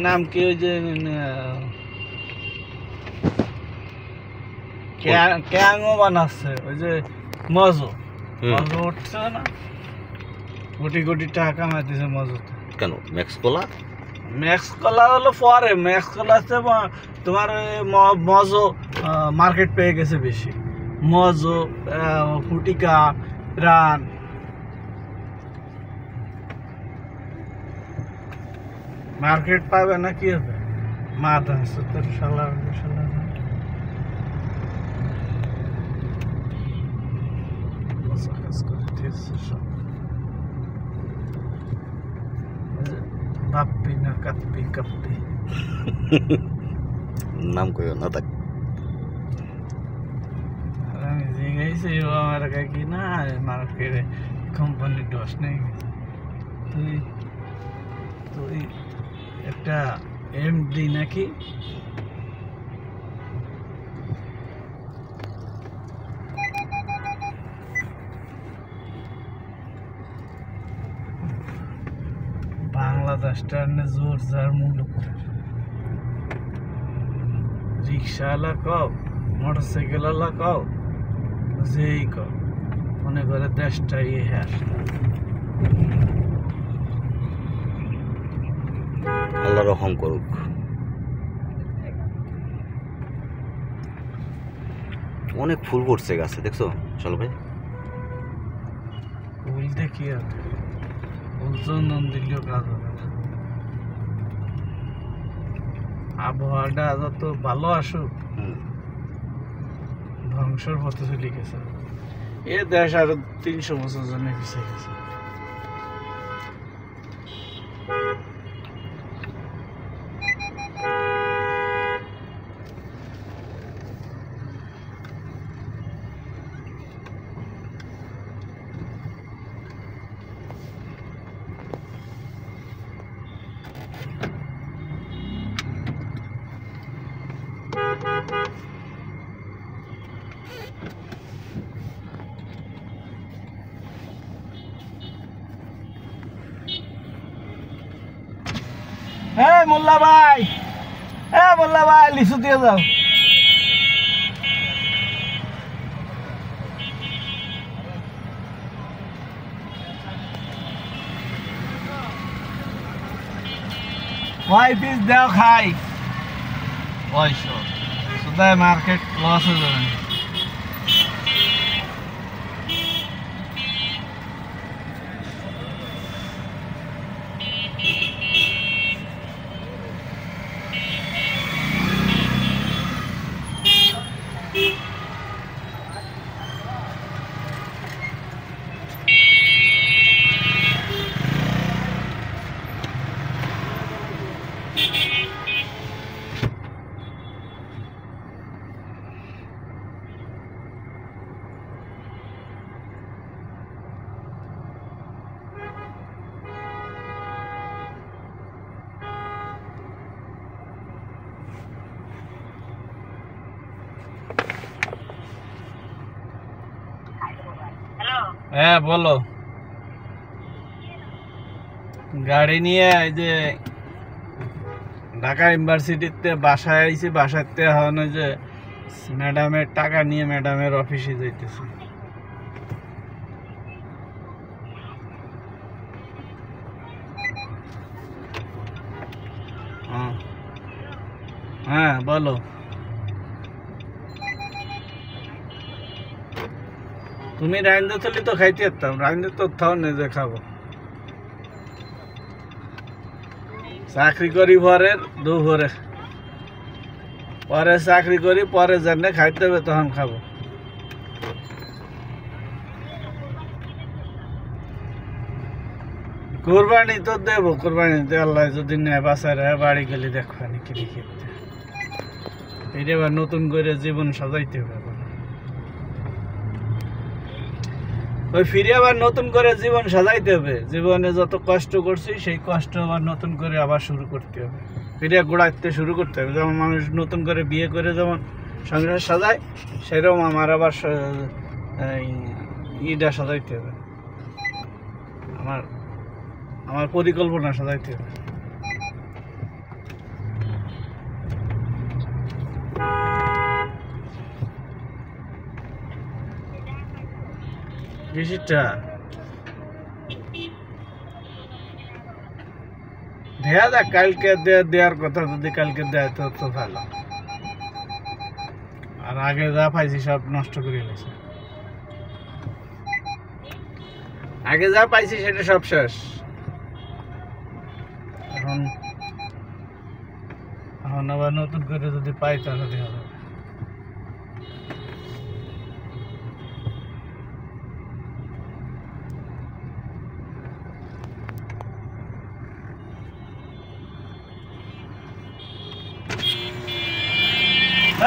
নাম কি ওই যে ক্যাংও বানাচ্ছে ওই যে মজো মজো উঠছে না, কোটি কোটি টাকা কামাইতেছে মজোতে। কেন ম্যাক্স কোলা? ম্যাক্স কলা হলো পরে, ম্যাক্স কলা হচ্ছে তোমার মজো মার্কেট পেয়ে গেছে বেশি। মজো, ফুটিকা, প্রাণ, মার্কেট পাবে না কি হবে? মাথা আছে তোর শালা শালা। বাপ্পি না কাপ্পি কাপ্পি নাম কইও না তাক। আমি জিজ্ঞাসি ও আমার কি না মার্কেটে কোম্পানি দোষ নেই। তুই তুই একটা এমডি নাকি? বাংলাদেশ টার্নে জোর যার মুলুক, রিক্সাওয়ালা কও, মোটর সাইকেলওয়ালা কও, যেই কও, মনে করে দেশটাই হ্যাঁ। আল্লাহ রহম করুক। অনেক ফুল ফুটছে গাছে, দেখছো চলো ভাই? ফুল দেখি আর ফুল চন্দন দিলেও কাজ হবে না। আবহাওয়াটা যত ভালো আসুক, ধ্বংসের পথে চলে গেছে। এ দেশ আরো 300 বছর জন্য পিছিয়ে গেছে। মোল্লা ভাই, মোল্লা ভাই, লিচু দিয়ে যাও। কয় পিস দেও খাই? 500 সুদায় মার্কেট লস হয়ে যাবে। হ্যাঁ বলো। গাড়ি নিয়ে এই যে ঢাকা ইউনিভার্সিটিতে বাসায় আইছি, বাসাতে এখন ওই যে ম্যাডামের টাকা নিয়ে ম্যাডামের অফিসে যাইতেছি। হ্যাঁ বলো। তুমি রাইন্দে চলি তো খাইতে পারতাম, রাইন্দে তো থাও না যে খাবো। চাকরি করি পরের দুপুরে, পরে চাকরি করি, পরে জানে খাইতে হবে তখন খাবো। কুরবানি তো দেবো, কুরবানিতে আল্লাহ যদি নেয় বাসায় রে বাড়ি গেলে দেখবানি কি খেতে। এটা এবার নতুন করে জীবন সাজাইতে হবে। ওই ফিরে আবার নতুন করে জীবন সাজাইতে হবে। জীবনে যত কষ্ট করছি সেই কষ্ট আবার নতুন করে আবার শুরু করতে হবে, ফিরে গোড়াইতে শুরু করতে হবে। যেমন মানুষ নতুন করে বিয়ে করে যেমন সংসার সাজায়, সেরকম আমার আবার ইটা সাজাইতে হবে, আমার পরিকল্পনা সাজাইতে হবে। বেশিটা দেয়া যাক, কালকে দেওয়ার কথা, যদি কালকে দেয় তো তো ভালো। আর আগে যা পাইছি সব নষ্ট করে নিয়েছে, আগে যা পাইছি সেটা সব শেষ। এখন এখন আবার নতুন করে যদি পাই তাহলে দেওয়া যাবে।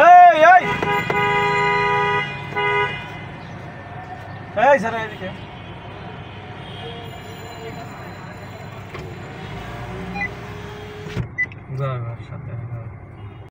এই এই এই স্যার এদিকে যাবে সাথে